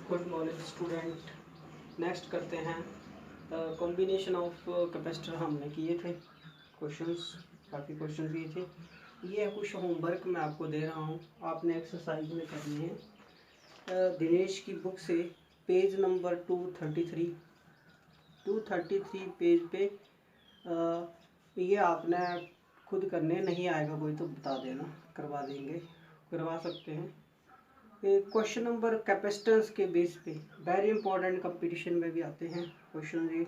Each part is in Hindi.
Good morning student. नेक्स्ट करते हैं कॉम्बिनेशन ऑफ कैपेसिटर। हमने किए थे क्वेश्चंस, काफ़ी क्वेश्चन किए थे। ये कुछ होमवर्क मैं आपको दे रहा हूँ, आपने एक्सरसाइज में करनी है। दिनेश की बुक से पेज नंबर 233 पेज पे ये आपने खुद करने, नहीं आएगा कोई तो बता देना, करवा देंगे, करवा सकते हैं। क्वेश्चन नंबर कैपेसिटेंस के बेस पे वेरी इंपॉर्टेंट कंपटीशन में भी आते हैं क्वेश्चन। ये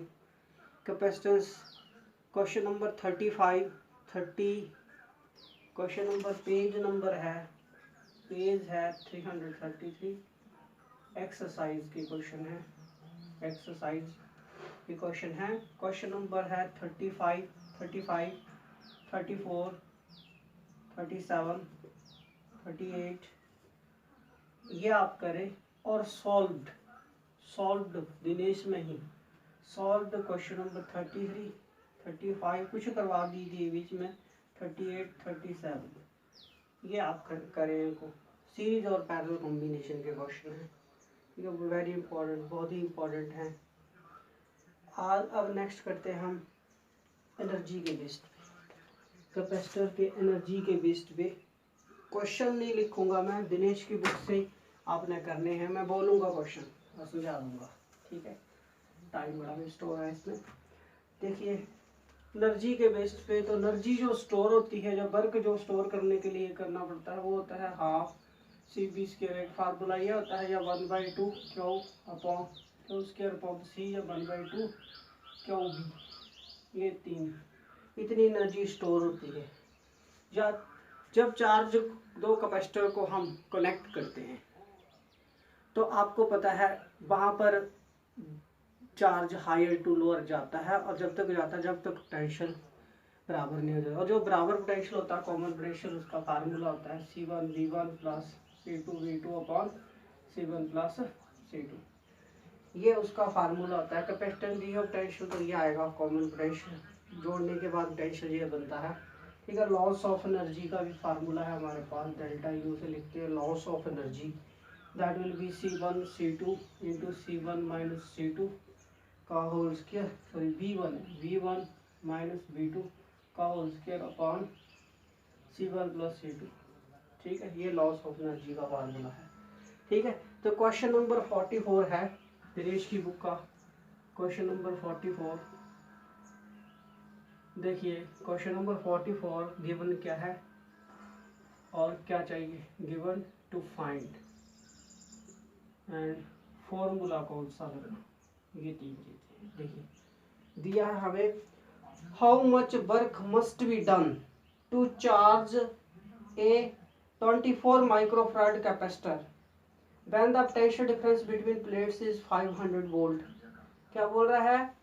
capacitance question number 30 question number page है 333। एक्सरसाइज के क्वेश्चन है, एक्सरसाइज के क्वेश्चन है। क्वेश्चन नंबर है 35, 34, 37, 38। ये आप करें और सॉल्व्ड दिनेश में ही सॉल्व्ड क्वेश्चन नंबर 33, 35 कुछ करवा दीजिए बीच में, 38, 37। ये आप करें इनको। सीरीज और पैरेलल कॉम्बिनेशन के क्वेश्चन हैं, ये वेरी इंपॉर्टेंट, बहुत ही इंपॉर्टेंट हैं। आज अब नेक्स्ट करते हैं हम एनर्जी के बेस्ड पे, कैपेसिटर के एनर्जी के बेस्ड पे। क्वेश्चन नहीं लिखूंगा मैं, दिनेश की बुक से आपने करने हैं। मैं बोलूँगा क्वेश्चन और समझा दूंगा, ठीक है। टाइम बड़ा वेस्ट हो रहा है इसमें। देखिए एनर्जी के बेस्ड पे, तो एनर्जी जो स्टोर होती है, जो वर्क जो स्टोर करने के लिए करना पड़ता है, वो होता है हाफ CB²। एक फार्मूला ये होता है, या 1/2 Q upon Q² upon C, या 1/2 QB। ये इतनी एनर्जी स्टोर होती है। या जब चार्ज दो कैपेसिटर को हम कनेक्ट करते हैं तो आपको पता है वहाँ पर चार्ज हायर टू लोअर जाता है, और जब तक जाता है जब तक पोटेंशियल बराबर नहीं हो जाता। और जो बराबर पोटेंशियल होता है, कॉमन पोटेंशियल, उसका फार्मूला होता है C1V1 plus C2V2 upon C1 plus C2। ये उसका फार्मूला होता है। कैपेसिटर दी हो पोटेंशियल तो ये आएगा कॉमन पोटेंशियल, जोड़ने के बाद पोटेंशियल ये बनता है, ठीक है। लॉस ऑफ एनर्जी का भी फार्मूला है हमारे पास, डेल्टा यू से लिखते हैं loss of energy. That will B C1 C2 into C1 minus C2 का whole square, sorry V1 minus V2 का whole square upon C1 plus C2, ठीक है। ये लॉस ऑफ एनर्जी का फार्मूला है, ठीक है। तो क्वेश्चन नंबर 44 है दिनेश की बुक का, क्वेश्चन नंबर 44। देखिए क्वेश्चन नंबर 44 गिवन क्या है और क्या चाहिए, given to find and formula कौन सा लगना, ये 3 चीजें। देखिए दिया है हमें, how much work must be done to charge a 24 microfarad capacitor when the potential difference between plates is 500 volt. क्या बोल रहा है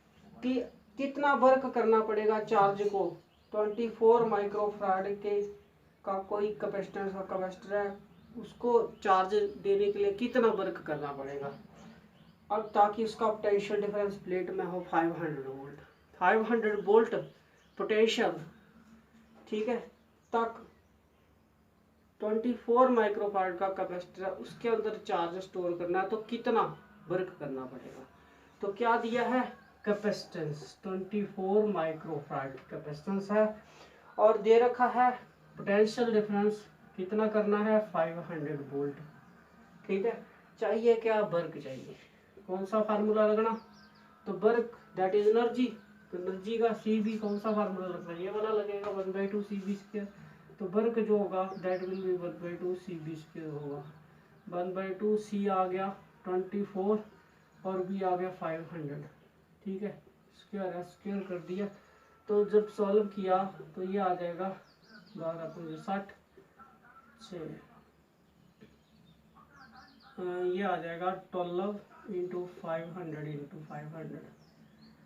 कि कितना वर्क करना पड़ेगा चार्ज को, 24 माइक्रोफैराड के का कोई कैपेसिटर है, उसको चार्ज देने के लिए कितना वर्क करना पड़ेगा, अब ताकि उसका पोटेंशियल डिफरेंस प्लेट में हो 500 वोल्ट। 500 वोल्ट पोटेंशियल, ठीक है, तक 24 माइक्रोफैराड का कैपेसिटर, उसके अंदर चार्ज स्टोर करना है, तो कितना वर्क करना पड़ेगा। तो क्या दिया है, कैपेसिटेंस 24 माइक्रोफैराड कैपेसिटेंस है, और दे रखा है पोटेंशियल डिफरेंस कितना करना है, 500 वोल्ट, ठीक है। चाहिए क्या, वर्क चाहिए। कौन सा फार्मूला लगना, तो वर्क दैट इज एनर्जी, तो एनर्जी का CB कौन सा फार्मूला लगना, ये वाला लगेगा 1/2 CB²। तो वर्क जो होगा दैट विल बी 1/2 CB² होगा। 1/2 C आ गया 24 और B आ गया 500, ठीक है। स्क्वायर कर दिया, तो जब सॉल्व किया तो ये आ जाएगा 12×60, ये आ जाएगा 12 इंटू 500।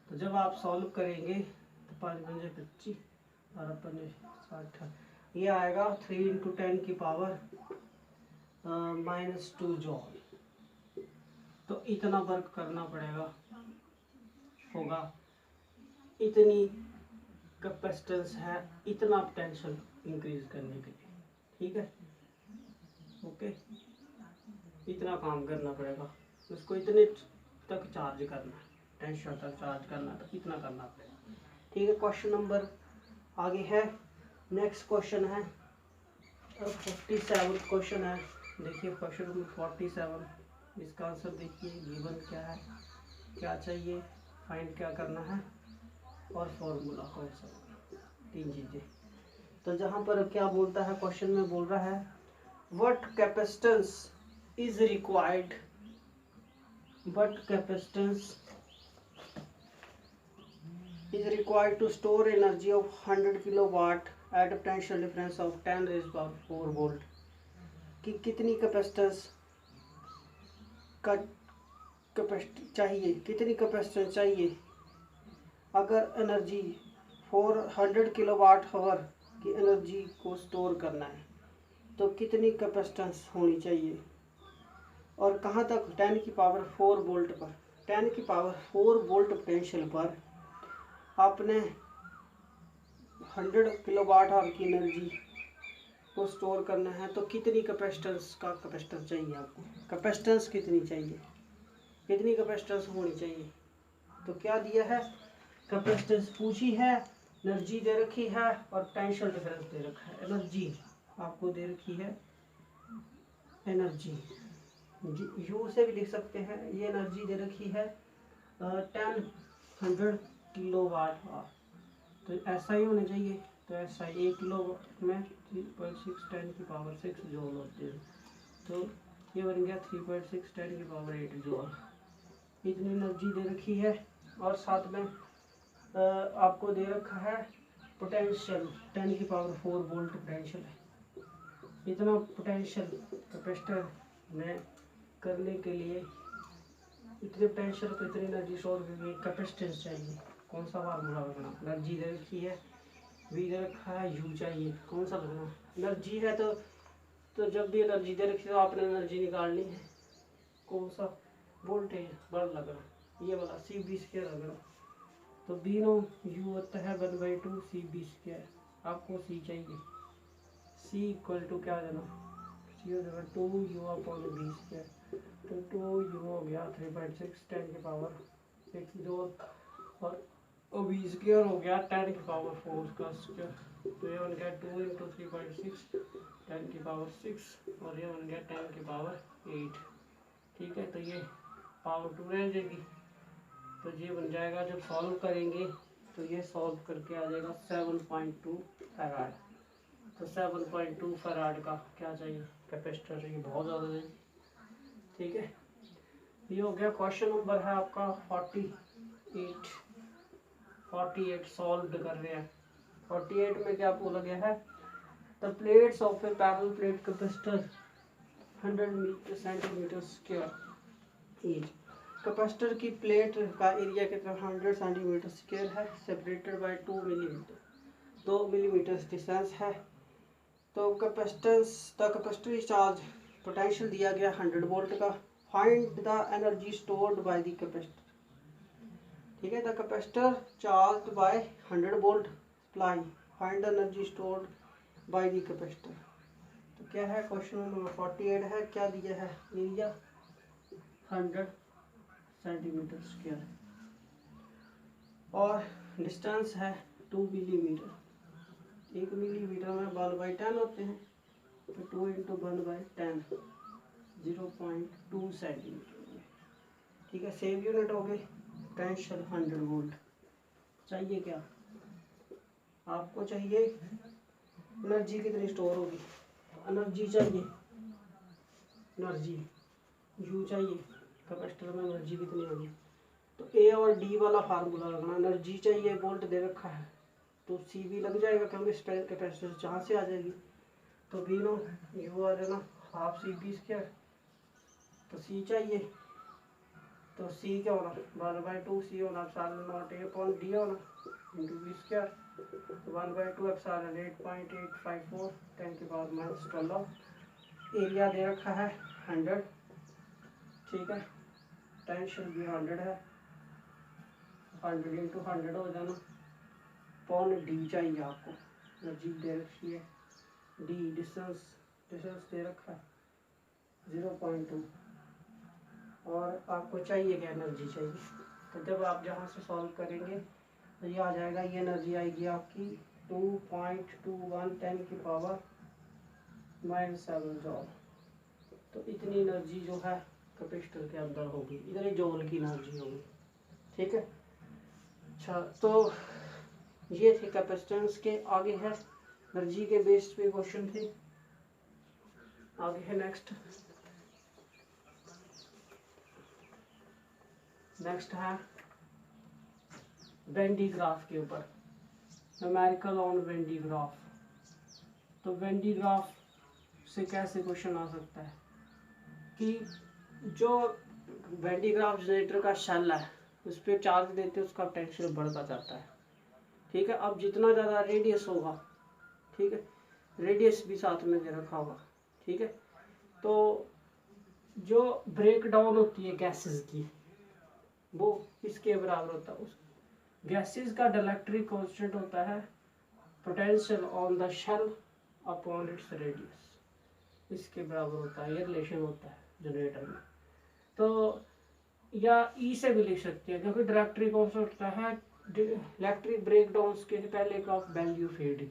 तो जब आप सॉल्व करेंगे तो 5×25, 12×5=60, ये आएगा 3×10 की पावर -2 जॉल। तो इतना वर्क करना पड़ेगा, होगा, इतनी कैपेसिटेंस है, इतना पोटेंशियल इंक्रीज करने के लिए, ठीक है, ओके। इतना काम करना पड़ेगा। उसको इतने तक चार्ज करना है, टेंशन तक चार्ज करना है तो कितना करना पड़ेगा। ठीक है, क्वेश्चन नंबर आगे है। नेक्स्ट क्वेश्चन है 47 क्वेश्चन है। देखिए क्वेश्चन नंबर 47, इसका आंसर देखिए गिवन क्या है, क्या चाहिए, फाइंड क्या करना है और फॉर्मूला कौन सा, तीन चीज़ें। तो जहाँ पर क्या बोलता है, क्वेश्चन में बोल रहा है what capacitance is required, what capacitance is required to store energy of 100 kilowatt at a potential difference of 10 raised power 4 volt। कि कितनी कैपेसिटेंस का कैपेसिटी चाहिए, कितनी कैपेसिटेंस चाहिए अगर एनर्जी 400 किलोवाट आवर की एनर्जी को स्टोर करना है तो कितनी कैपेसिटेंस होनी चाहिए, और कहाँ तक 10 की पावर 4 वोल्ट पर, 10 की पावर 4 वोल्ट पोटेंशियल पर आपने 100 किलोवाट आवर की एनर्जी को स्टोर करना है तो कितनी कैपेसिटेंस का कैपेसिटेंस चाहिए आपको, कैपेसिटेंस कितनी चाहिए, कितनी कैपेसिटेंस होनी चाहिए। तो क्या दिया है, कैपेसिटेंस पूछी है, एनर्जी दे रखी है और पोटेंशियल डिफरेंस दे रखा है। एनर्जी आपको दे रखी है, एनर्जी यू से भी लिख सकते हैं, ये एनर्जी दे रखी है 100 किलोवाट आवर, तो ऐसा ही होना चाहिए। तो ऐसा 1 किलो में 3.6 10 की पावर 6 जूल होते हैं, तो ये बन गया 3.6 10 की पावर 8 जूल। इतनी एनर्जी दे रखी है और साथ में आपको दे रखा है पोटेंशियल 10 की पावर 4 वोल्ट पोटेंशियल है। इतना पोटेंशियल कैपेसिटर में करने के लिए इतने पोटेंशियल को इतनी एनर्जी स्टोर करने की कैपेसिटेंस चाहिए। कौन सा फार्मूला लगाना, एनर्जी दे रखी है, वी दे रखा है, यू चाहिए, कौन सा लगाना। एनर्जी है तो जब भी एनर्जी दे रखी है तो आपने एनर्जी निकालनी है, कौन सा वोल्टेज बल लगना, ये वाला सी बी स्क्वायर लगना। तो बी नो यू होता है 1/2 सी बी स्क्वायर, आपको सी चाहिए, सी इक्वल टू क्या देना, सी हो जाएगा 2 यू अपॉन बी स्क्वायर, तो 2 यू हो गया 3.6 10 की पावर 6 जूल और बी स्क्वायर हो गया 10 की पावर 4 का स्क्वायर, तो ये बन गया 2 इंटू 3.6 10 की पावर 6 और ये बन गया 10 की पावर 8। ठीक है, तो ये पावर 2 रह जाएगी, तो ये बन जाएगा, जब सॉल्व करेंगे तो ये सॉल्व करके आ जाएगा 7.2 फैराड। तो 7.2 फैराड का क्या चाहिए, कैपेसिटर चाहिए, बहुत ज़्यादा चाहिए। ठीक है, ये हो गया। क्वेश्चन नंबर है आपका 48 सॉल्व कर रहे हैं। 48 में क्या बोला गया है, the plates of A parallel plate capacitor 100 centimetre square each. Capacitor की प्लेट का एरिया कितना 100 सेंटीमीटर स्क्वायर है, separated by 2 millimetre, 2 millimetre distance है। तो capacitance the capacitor charge potential दिया गया 100 वोल्ट का, find the energy stored by the capacitor. ठीक है, the capacitor charge by 100 volt supply, find the energy stored by the capacitor. तो क्या है, क्वेश्चन नंबर 48 है, क्या दिया है, एरिया 100 सेंटीमीटर स्क्वायर और डिस्टेंस है 2 मिलीमीटर। 1 मिलीमीटर में 1/10 होते हैं, तो 2 इंटू 1/10 0.2 सेंटीमीटर। ठीक है, सेम यूनिट हो गए। पोटेंशियल 100 वोल्ट चाहिए, क्या आपको चाहिए, एनर्जी कितनी स्टोर होगी, एनर्जी चाहिए, एनर्जी यू चाहिए, कैपेसिटर में एनर्जी कितनी होगी। तो ए और डी वाला फार्मूला लगना, एनर्जी चाहिए, वोल्ट दे रखा है तो सी भी लग जाएगा क्योंकि कैपेसिटर जहाँ से आ जाएगी। तो बी नो यू आ जाना हाफ सी बी स्क्वायर, तो सी चाहिए, तो सी क्या होना 1/2 सी होना एप्सिलॉन ए अपॉन डी होना इंटू बी स्क्वायर, 1/2 एप्सिलॉन 8.854 10 की पावर -12। एरिया दे रखा है 100। ठीक है, टेंशन भी 100 है, 100 इंटू 100 हो जाना, पॉन डी चाहिए आपको, एनर्जी दे रखी है, डी डिस्टेंस दे रखा है 0.2 और आपको चाहिए क्या, एनर्जी चाहिए। तो जब आप जहाँ से सॉल्व करेंगे तो ये आ जाएगा, ये एनर्जी आएगी आपकी 2.21 10 की पावर -7 जॉल। तो इतनी एनर्जी जो है कैपेसिटर के अंदर होगी, इतनी जॉल की एनर्जी होगी। ठीक है। अच्छा, तो ये थे कैपेसिटेंस के। आगे है एनर्जी के बेस्ड पे क्वेश्चन थे। आगे है नेक्स्ट है वेन डी ग्राफ के ऊपर, numerical on when de graph. तो वेन डी ग्राफ से कैसे क्वेश्चन आ सकता है कि जो वेन डी ग्राफ जनरेटर का शेल है उस पर चार्ज देते उसका पोटेंशियल बढ़ता जाता है। ठीक है। अब जितना ज़्यादा रेडियस होगा, ठीक है, रेडियस भी साथ में दे रखा होगा। ठीक है। तो जो ब्रेक डाउन होती है गैसेस की, वो किसके बराबर होता है, उस गैसेस का डाइलेक्ट्रिक कांस्टेंट होता है potential on the shell upon its radius, इसके बराबर होता है। ये रिलेशन होता है जनरेटर में। तो या ई से भी लिख सकते हैं, क्योंकि डाइलेक्ट्रिक कांस्टेंट होता है इलेक्ट्रिक ब्रेकडाउन के पहले का वैल्यू फेड।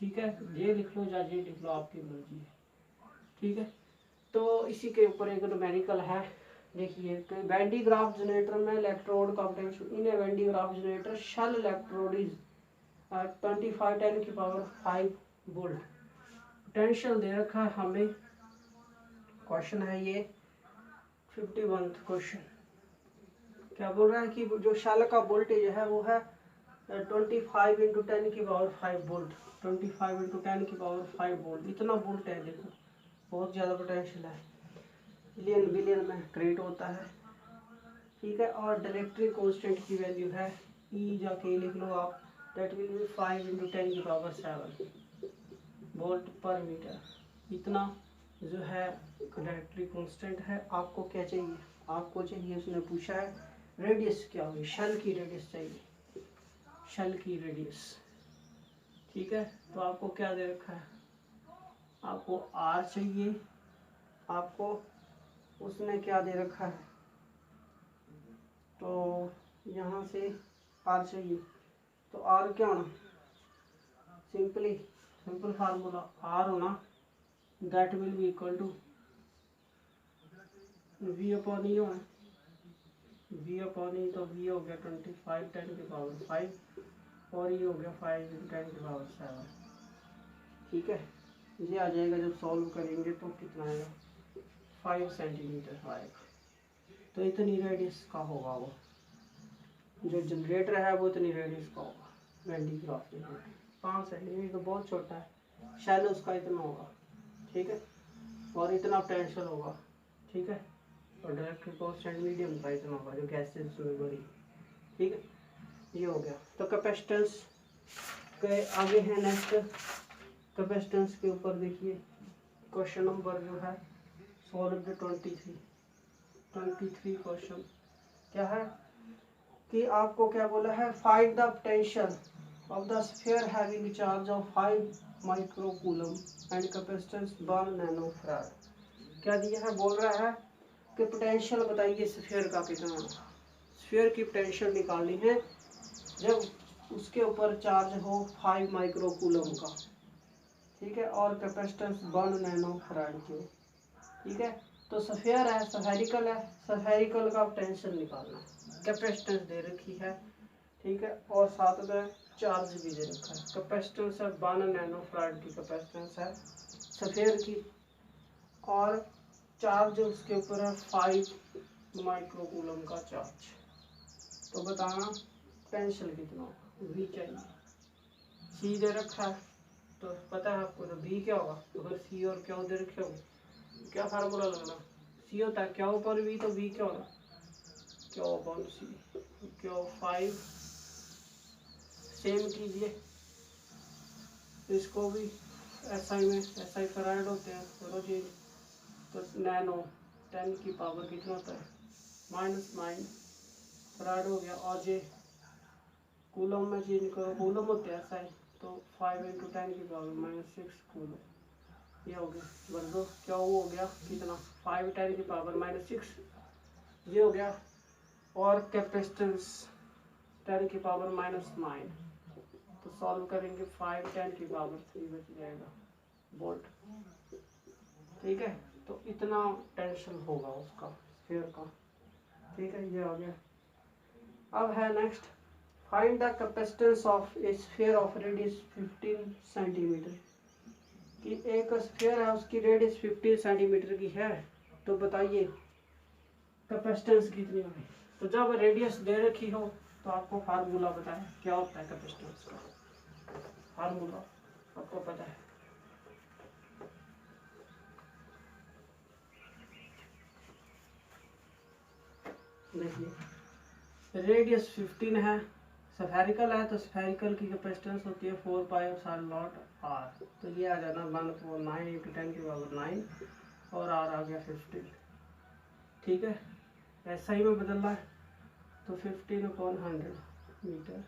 ठीक है। ये लिख लो या ये लिख लो, आपकी मर्जी है। ठीक है। तो इसी के ऊपर एक न्यूमेरिकल है। देखिए कि वेन डी ग्राफ जनरेटर में इलेक्ट्रोड का potential in a Van de Graaff generator shell electrode is 25 10 की पावर 5 वोल्ट। पोटेंशियल दे रखा है हमें, क्वेश्चन है ये 51 क्वेश्चन। क्या बोल रहा है कि जो शेल का वोल्टेज है वो है 25 × 10 की पावर 5 वोल्ट। 25 × 10 की पावर 5 वोल्ट, इतना वोल्ट है। देखो बहुत ज़्यादा पोटेंशियल है, बिलियन बिलियन में क्रिएट होता है। ठीक है। और डाइलेक्ट्रिक कांस्टेंट की वैल्यू है ई, जाके लिख लो आप, दैट विल बी 5 × 10 की पावर 7 वोल्ट पर मीटर। इतना जो है डाइलेक्ट्रिक कांस्टेंट है। आपको क्या चाहिए, आपको चाहिए, उसने पूछा है रेडियस क्या होगी, शेल की रेडियस चाहिए, शेल की रेडियस। ठीक है। तो आपको क्या दे रखा है, आपको आर चाहिए, आपको उसने क्या दे रखा है, तो यहाँ से आर चाहिए। तो आर क्या होना, सिंपल फार्मूला आर होना, that will be equal to V upon E होना, वी अपॉन ई। तो वी हो गया 25 10 की पावर 5 और ये हो गया 5 × 10 की पावर 7। ठीक है। ये आ जाएगा, जब सॉल्व करेंगे तो कितना आएगा, 5 सेंटीमीटर आएगा। तो इतनी रेडियस का होगा वो, जो जनरेटर है वो इतनी रेडियस का होगा। वेन डी ग्राफ 5 सेंटीमीटर तो बहुत छोटा है, शैल उसका इतना होगा। ठीक है। और इतना पोटेंशियल होगा। ठीक है। और डायरेक्ट कांस्टेंट मीडियम का इतना होगा, जो गैसेस में बड़ी। ठीक है। ये हो गया। तो कैपेसिटेंस के आगे है नेक्स्ट, कैपेसिटेंस के ऊपर देखिए क्वेश्चन नंबर जो है सॉल्व 23 क्वेश्चन। क्या है कि आपको क्या बोला है, find the potential of the sphere having charge of 5 microcoulomb and capacitance 1 nanofarad. क्या दिया है, बोल रहा है कि पोटेंशियल बताइए स्फीयर का कितना। स्फीयर की पोटेंशियल निकालनी है जब उसके ऊपर चार्ज हो 5 माइक्रोकूलम का। ठीक है। और कैपेसिटेंस 1 नैनोफैराड की। ठीक है। तो स्फीयर है, स्फेरिकल है, स्फेरिकल का पोटेंशियल निकालना है। कैपेसिटेंस दे रखी है। ठीक है। और साथ में चार्ज भी दे रखा है। कैपेसिटेंस है 1 नैनोफैराड की कैपेसिटेंस है स्फीयर की, और चार्ज उसके ऊपर है 5 माइक्रोकूलम का चार्ज। तो बताना पोटेंशियल कितना होगा, वी चाहिए। सी दे रखा है तो पता है आपको, तो वी क्या होगा, अगर सी और क्यू दे रखे हो क्या फार्मूला लगना, सी होता है क्यू पर वी, तो वी क्या होगा, क्यू अपॉन सी। क्यू 5 सेम कीजिए इसको भी, एसआई में एसआई फैराड होते हैं दोनों चीज। तो नैनो 10 की पावर कितना होता है, -9 फैराड हो गया। और ये कूलम में चेंज करो, कूलम होते हैं एसआई, तो 5 × 10 की पावर -6 कूलम। ये हो गया, बस दो क्या हो गया कितना, 5 × 10 की पावर -6 ये हो गया। और कैपेसिटेंस 10 की पावर -9, तो सॉल्व करेंगे 5 10 की पावर 3 बच जाएगा वोल्ट। ठीक है, तो इतना टेंशन होगा उसका स्फीयर का। ठीक है, ये आ गया। अब है next, find the capacitance of A sphere of radius 15 centimetre. कि एक स्फीयर है उसकी रेडियस 15 सेंटीमीटर की है, तो बताइए कैपेसिटेंस कितनी होगी। तो जब रेडियस दे रखी हो तो आपको फार्मूला बताएं क्या होता है कैपेसिटेंस का। फार्मूला आपको पता है, देखिए रेडियस 15 है, स्फेरिकल है, तो स्फेरिकल की कैपेसिटेंस होती है 4 पाई एप्सिलॉन नॉट आर। तो ये आ जाना 1/9 × 10 की पावर 9 और आर आ गया 15। ठीक है, ऐसा ही में बदलना है, तो 15/100 मीटर,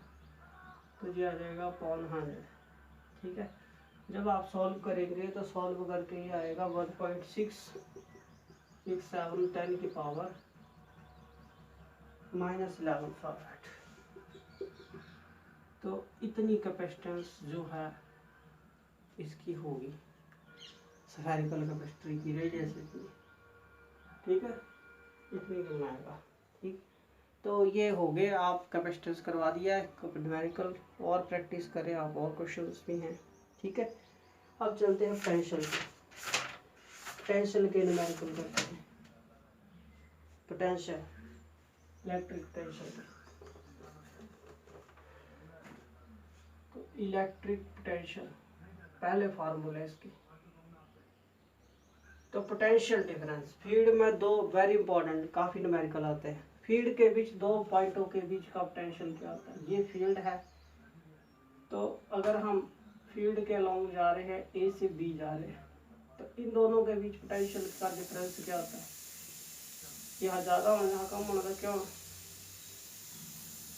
तो ये आ जाएगा अपॉन 100। ठीक है, जब आप सॉल्व करेंगे तो सॉल्व करके ये आएगा 1.667 10 की पावर -11 फैराड। तो इतनी कैपेसिटेंस जो है इसकी होगी स्फेरिकल कैपेसिटर की रेडियस इतनी। ठीक है, इतनी बनाएगा। ठीक, तो ये हो गए, आप कैपेसिटेंस करवा दिया है न्यूमेरिकल, और प्रैक्टिस करें आप, और क्वेश्चंस भी हैं। ठीक है, अब चलते हैं पोटेंशियल के। पोटेंशियल के न्यूमेरिकल करते हैं। Potential, electric potential. तो इलेक्ट्रिक पोटेंशियल पहले फार्मूला इसके। तो पोटेंशियल डिफरेंस फील्ड में दो वेरी इंपॉर्टेंट, काफ़ी न्यूमेरिकल आते हैं। फील्ड के बीच दो पॉइंटों के बीच का पोटेंशियल क्या होता है। ये फील्ड है, तो अगर हम फील्ड के अलोंग जा रहे हैं, ए से बी जा रहे हैं, तो इन दोनों के बीच पोटेंशियल का डिफरेंस क्या होता है। यहाँ ज़्यादा होना, यहाँ कम होना, तो क्या होना,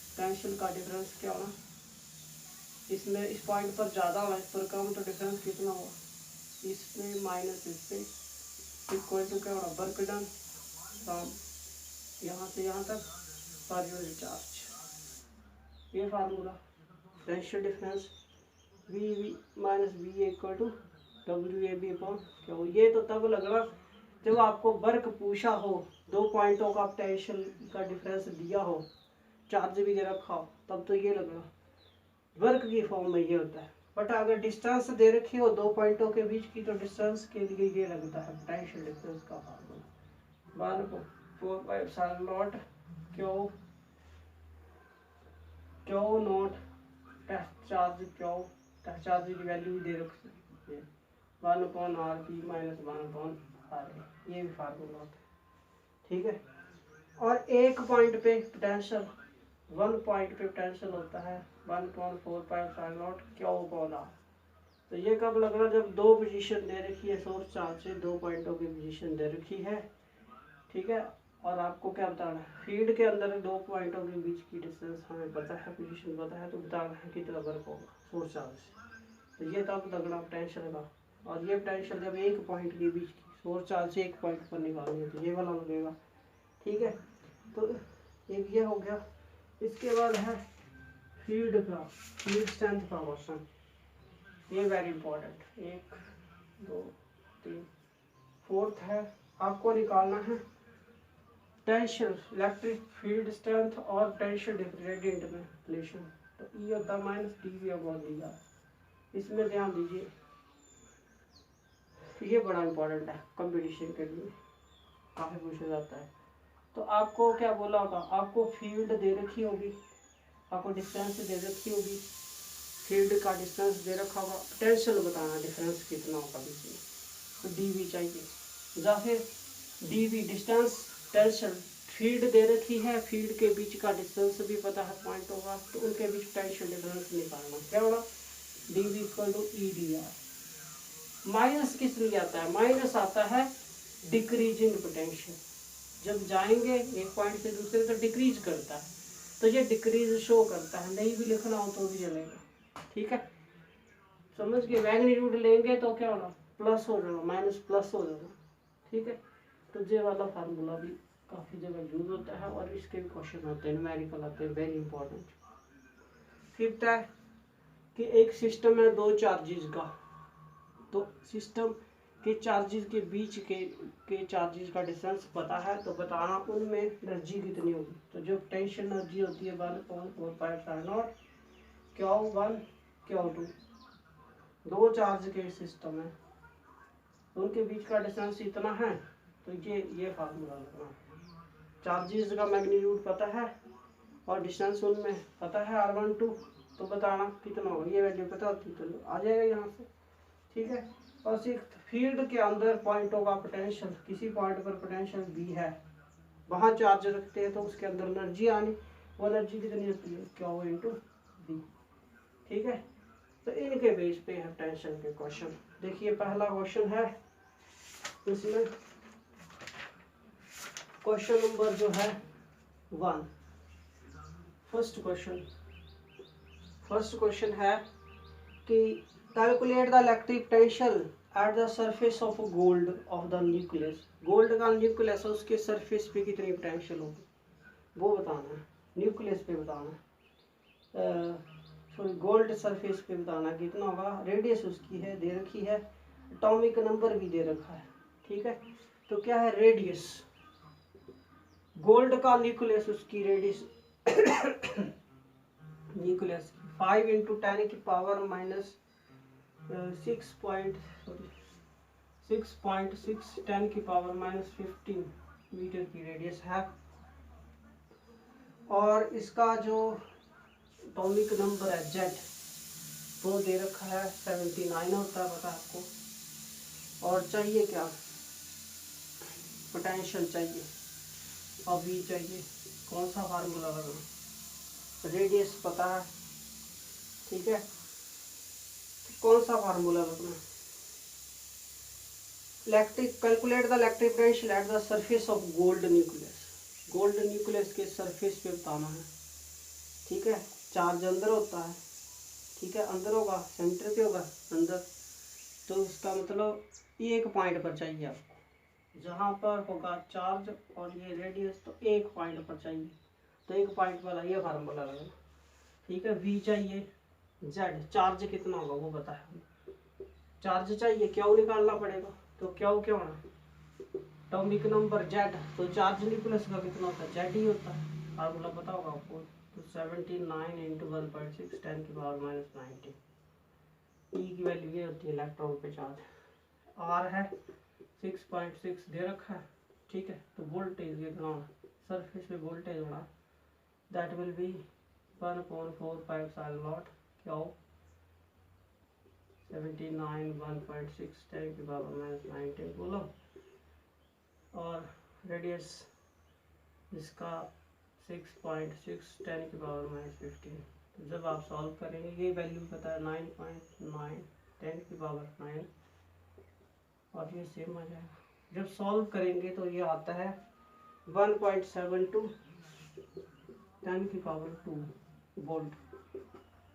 पोटेंशियल का डिफरेंस क्या होना। इसमें इस पॉइंट पर ज़्यादा होना, इस पर कम, तो डिफरेंस कितना हुआ, इसमें माइनस इससे इक्वल टू क्या होना, वर्क डन फ्रॉम यहाँ से यहाँ तक पर यूनिट चार्ज। ये formula potential difference V V minus V equal to W A B upon Q. ये तो तब लगना जब आपको वर्क पूछा हो, दो पॉइंटों का पोटेंशियल का डिफरेंस दिया हो, चार्ज भी दे रखा हो, तब तो ये लगना वर्क की फॉर्म में ये होता है। बट अगर डिस्टेंस दे रखी हो दो पॉइंटों के बीच की, तो डिस्टेंस के लिए ये लगता है पोटेंशियल डिफरेंस का formula 1/4 Q Q naught test charge, Q test charge की वैल्यू दे रखी है 1/RP - 1/RA। ये भी फार्मूला होता है। ठीक है, और एक पॉइंट पे पोटेंशियल, वन पॉइंट पे पोटेंशियल होता है 1.4 क्यू/r। तो ये कब लगना, जब दो पोजीशन दे रखी है, सोर्स चार्ज से दो पॉइंटों की पोजीशन दे रखी है। ठीक है, और आपको क्या बताना है, फील्ड के अंदर दो पॉइंटों के बीच की डिस्टेंस हमें पता है, पोजीशन पता है, तो बताना है कितना वर्क होगा सोर्स चार्ज से। तो ये तब लगना पोटेंशियल का। और ये पोटेंशियल जब एक पॉइंट के बीच की सोर्स चार्ज से एक पॉइंट पर निकालनी है, तो ये वाला लगेगा। ठीक है, तो एक ये हो गया। इसके बाद है फील्ड का, फील्ड स्ट्रेंथ का क्वेश्चन, ये वेरी इंपॉर्टेंट। 1 2 3 फोर्थ है, आपको निकालना है पोटेंशियल, इलेक्ट्रिक फील्ड स्ट्रेंथ और पोटेंशियल ग्रेडियंट में रिलेशन। तो ई होता है minus D V upon D R. इसमें ध्यान दीजिए, ये बड़ा इंपॉर्टेंट है कंपटीशन के लिए, काफ़ी पूछा जाता है। तो आपको क्या बोला होगा, आपको फील्ड दे रखी होगी, आपको डिस्टेंस दे रखी होगी, फील्ड का डिस्टेंस दे रखा होगा, पोटेंशियल बताना डिफरेंस कितना होगा बीच में, तो डी वी चाहिए। या फिर D V distance potential, field दे रखी है, फील्ड के बीच का डिस्टेंस भी पता है पॉइंट होगा, तो उनके बीच पोटेंशियल डिफरेंस निकालना क्या होगा, D V equal to E D R. Minus किस लिए आता है, माइनस आता है डिक्रीजिंग पोटेंशियल, जब जाएंगे एक पॉइंट से दूसरे तो डिक्रीज करता है, तो ये डिक्रीज शो करता है, नहीं भी लिखना हो तो भी चलेगा। ठीक है, समझ के मैग्नीट्यूड लेंगे तो क्या होना, प्लस हो जाएगा, माइनस प्लस हो जाएगा। ठीक है, तो ये वाला फार्मूला भी काफ़ी जगह यूज होता है और इसके भी क्वेश्चन होते हैं, न्यूमेरिकल आते हैं, वेरी इंपॉर्टेंट। फिफ्थ है कि एक सिस्टम है दो चार्जेस का, तो सिस्टम के चार्जेस के बीच के चार्जेस का डिस्टेंस पता है, तो बताना उनमें एनर्जी कितनी होगी। तो जो पोटेंशियल एनर्जी होती है 1.45 Q1 Q2, दो चार्ज के सिस्टम है, उनके बीच का डिस्टेंस इतना है, तो ये फार्मूला लगना। चार्जेस का मैग्नीट्यूड पता है और डिस्टेंस उनमें पता है r12, तो बताना कितना होगा। ये वैल्यू पता होती तो आ जाएगा यहाँ से, ठीक है। और सिर्फ फील्ड के अंदर पॉइंटों का पोटेंशियल, किसी पॉइंट पर पोटेंशियल भी है, वहाँ चार्ज रखते हैं तो उसके अंदर एनर्जी आनी, वो एनर्जी कितनी होती है Q इंटू बी, ठीक है। तो इनके बेस पे है पोटेंशियल के क्वेश्चन। देखिए पहला क्वेश्चन है इसमें, क्वेश्चन नंबर जो है 1, फर्स्ट क्वेश्चन है कि calculate the electric potential at the surface of gold of the nucleus. Gold का न्यूक्लियस है, उसके सरफेस पे कितनी पोटेंशियल होगी वो बताना है, न्यूक्लियस पे बताना है, सॉरी गोल्ड सरफेस पे बताना कितना होगा। रेडियस उसकी है दे रखी है, एटॉमिक नंबर भी दे रखा है, ठीक है। तो क्या है रेडियस, गोल्ड का न्यूक्लियस, उसकी रेडियस न्यूक्लियस 5 इंटू 10 की पावर माइनस 6.6 10 की पावर माइनस 15 मीटर की रेडियस है। और इसका जो एटॉमिक नंबर है Z, वो दे रखा है 79 होता है, पता है आपको। और चाहिए क्या, पोटेंशियल चाहिए और V चाहिए। कौन सा फार्मूला लगाना, रेडियस पता है, ठीक है। कौन सा फार्मूला लगना, electric calculate the electric potential at the surface of gold nucleus. Gold nucleus के सरफेस पे बताना है, ठीक है। चार्ज अंदर होता है, ठीक है, अंदर होगा, सेंटर पे होगा अंदर, तो उसका मतलब ये एक पॉइंट पर चाहिए आपको, जहाँ पर होगा चार्ज और ये रेडियस, तो एक पॉइंट पर चाहिए, तो एक पॉइंट वाला ये फार्मूला लगेगा, ठीक है। V चाहिए, Z चार्ज कितना होगा वो पता है, चार्ज चाहिए, Q निकालना पड़ेगा, तो Q क्या होना, एटॉमिक नंबर Z, तो चार्ज न्यूक्लियस का कितना होता है Z ही होता है, फार्मूला पता होगा आपको। तो 79 इंटू 1.6 10 की पावर माइनस 19, E की वैल्यू ये होती है इलेक्ट्रॉन पे चार्ज, R है 6.6 दे रखा है, ठीक है। तो वोल्टेज कितना होना, सरफेस पे वोल्टेज होना, दैट विल बी 1.45 Q 79 1.6 10 की पावर माइनस 19 बोलो। और रेडियस इसका 6.6 10 की पावर माइनस 15। तो जब आप सॉल्व करेंगे, ये वैल्यू पता है 9.9 10 की पावर 9, और ये सेम आ जाएगा। जब सॉल्व करेंगे तो ये आता है 1.72 10 की पावर 2 वोल्ट।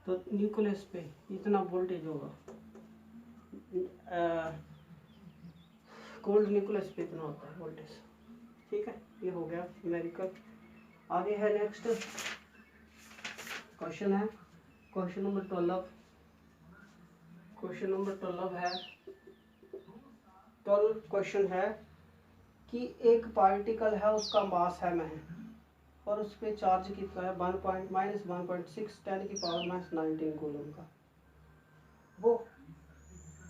तो न्यूक्लियस पे इतना वोल्टेज होगा, गोल्ड न्यूक्लियस पे इतना होता है वोल्टेज, ठीक है। ये हो गया न्यूमेरिकल। आगे है नेक्स्ट क्वेश्चन है, क्वेश्चन नंबर 12। क्वेश्चन नंबर 12 है, 12 क्वेश्चन है कि एक पार्टिकल है, उसका मास है m, और उस पर चार्ज कितना है 1.6 10 की पावर माइनस 19 कूलम का। वो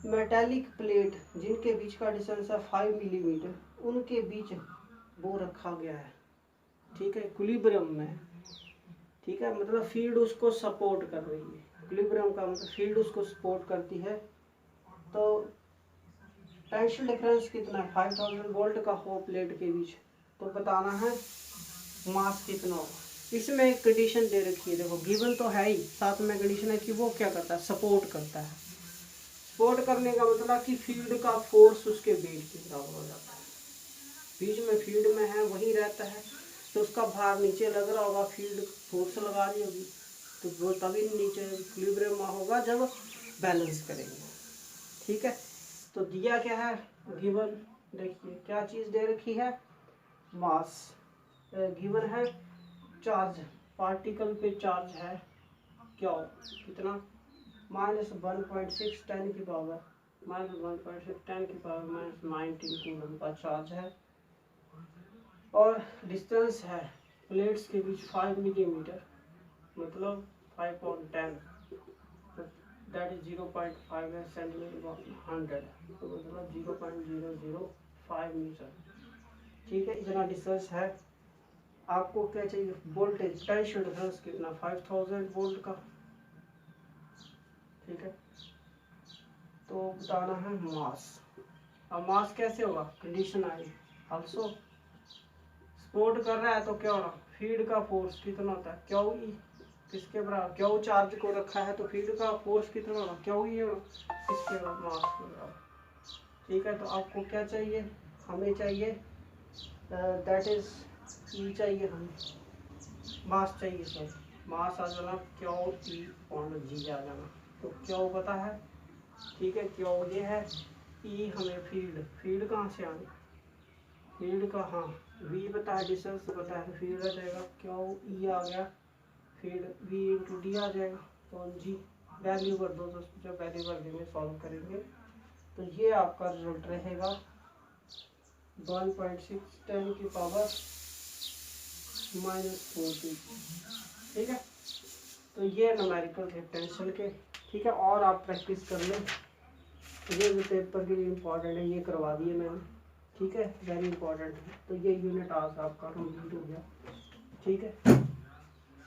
मेटेलिक प्लेट जिनके बीच का डिस्टेंस है 5 मिलीमीटर, उनके बीच वो रखा गया है, ठीक है, इक्विलिब्रियम में, ठीक है। मतलब फील्ड उसको सपोर्ट कर रही है, इक्विलिब्रियम का मतलब फील्ड उसको सपोर्ट करती है। तो पोटेंशियल डिफरेंस कितना है 5000 वोल्ट का हो प्लेट के बीच, तो बताना है मास कितना होगा। इसमें एक कंडीशन दे रखी है, देखो गिवन तो है ही, साथ में कंडीशन है कि वो क्या करता है, सपोर्ट करता है। सपोर्ट करने का मतलब कि फील्ड का फोर्स उसके बेस के बराबर हो जाता है, बीच में फील्ड में है वही रहता है, तो उसका भार नीचे लग रहा होगा, फील्ड फोर्स लगा रही होगी, तो वो तभी नीचे इक्विलिब्रियम में होगा जब बैलेंस करेंगे, ठीक है। तो दिया क्या है गिवन, देखिए क्या चीज़ दे रखी है, मास गिवन है, चार्ज पार्टिकल पे चार्ज है क्या कितना -1.6 10 की पावर -1.6 10 की पावर -19 कूलम का चार्ज है, और डिस्टेंस है प्लेट्स के बीच 5 मिलीमीटर, मतलब 5/10, दैट इज 0.5 सेंटीमीटर 100, तो मतलब 0.005 मीटर। ठीक है, इतना डिस्टेंस है। आपको क्या चाहिए, वोल्टेज पोटेंशियल डिफरेंस कितना 5000 वोल्ट का। ठीक है, तो बताना है मास। अब मास कैसे होगा, कंडीशन आई आल्सो सपोर्ट कर रहा है तो क्या होना, फीड का फोर्स कितना होता है क्यू ई, किसके बराबर, क्यू चार्ज को रखा है तो फीड का फोर्स कितना होगा क्यू ई होगा, किसके बराबर, मास के बराबर। ठीक है, तो आपको क्या चाहिए, हमें चाहिए दैट इज ई चाहिए, हमें मास चाहिए, सर मास आ जाना क्यू ई पॉइंट जी आ जाना, तो क्यू पता है। ठीक है, क्यू ये है, ई हमें फील्ड कहाँ से आनी, फील्ड का, हाँ वी पता है, डिस्टेंस पता है, फील्ड आ जाएगा क्यू ई आ गया, फील्ड वी इंटू डी आ जाएगा, तो जी वैल्यू कर दो, तो जब वैल्यू कर देंगे सॉल्व करेंगे तो ये आपका रिजल्ट रहेगा 1.6 10 की पावर -40। ठीक है, तो ये न्यूमेरिकल थे टेंशन के। ठीक है, और आप प्रैक्टिस कर लें, ये भी पेपर के लिए इम्पोर्टेंट है, ये करवा दिए मैंने। ठीक है, वेरी इंपॉर्टेंट है। तो ये यूनिट आज आपका कंप्लीट हो गया। ठीक है,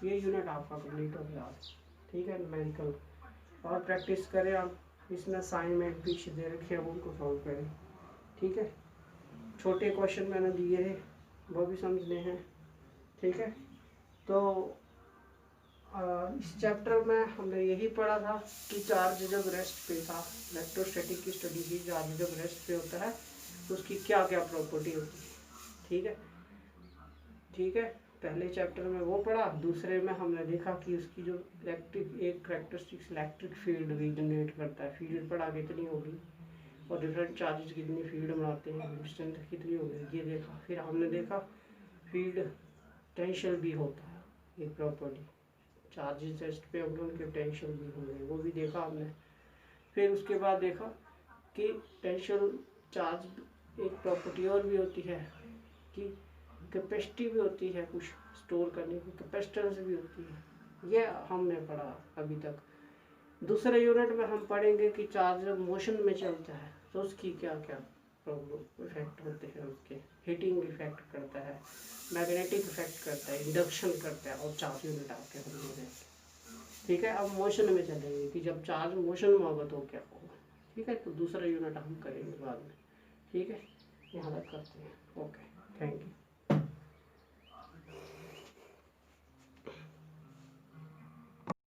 ये यूनिट आपका कंप्लीट हो गया आज। ठीक है, न्यूमेरिकल, और प्रैक्टिस करें आप, इसमें असाइनमेंट पीछे दे रखे हैं उनको सॉल्व करें। ठीक है, छोटे क्वेश्चन मैंने दिए हैं वो भी समझने हैं। ठीक है, तो इस चैप्टर में हमने यही पढ़ा था कि चार्ज जब रेस्ट पे था, इलेक्ट्रोस्टैटिक की स्टडी की, चार्ज जब रेस्ट पे होता है तो उसकी क्या क्या प्रॉपर्टी होती है। ठीक है, ठीक है, पहले चैप्टर में वो पढ़ा, दूसरे में हमने देखा कि उसकी जो इलेक्ट्रिक एक करेक्टरिस्टिक्स इलेक्ट्रिक फील्ड भी जनरेट करता है, फील्ड पढ़ा कितनी होगी और डिफरेंट चार्जेस कितनी फील्ड बनाते हैं, डिस्टेंस कितनी होगी ये देखा। फिर हमने देखा फील्ड टेंशन भी होता है एक प्रॉपर्टी, चार्जेस रेस्ट पे होंगे उनके टेंशन भी होंगे, वो भी देखा हमने। फिर उसके बाद देखा कि टेंशन चार्ज एक प्रॉपर्टी और भी होती है कि कैपेसिटी भी होती है, कुछ स्टोर करने की कैपेसिटेंस भी होती है, ये हमने पढ़ा अभी तक। दूसरे यूनिट में हम पढ़ेंगे कि चार्ज मोशन में चलता है तो उसकी क्या क्या प्रॉब्लम इफेक्ट होते हैं, उसके हीटिंग इफेक्ट करता है, मैग्नेटिक इफेक्ट करता है, इंडक्शन करता है, और चार्ज यूनिट आपके हम देखेंगे। ठीक है, अब मोशन में चलेंगे कि जब चार्ज मोशन में होगा तो क्या होगा। ठीक है, तो दूसरा यूनिट हम करेंगे बाद में। ठीक है, यहाँ तक करते हैं। Okay, thank you.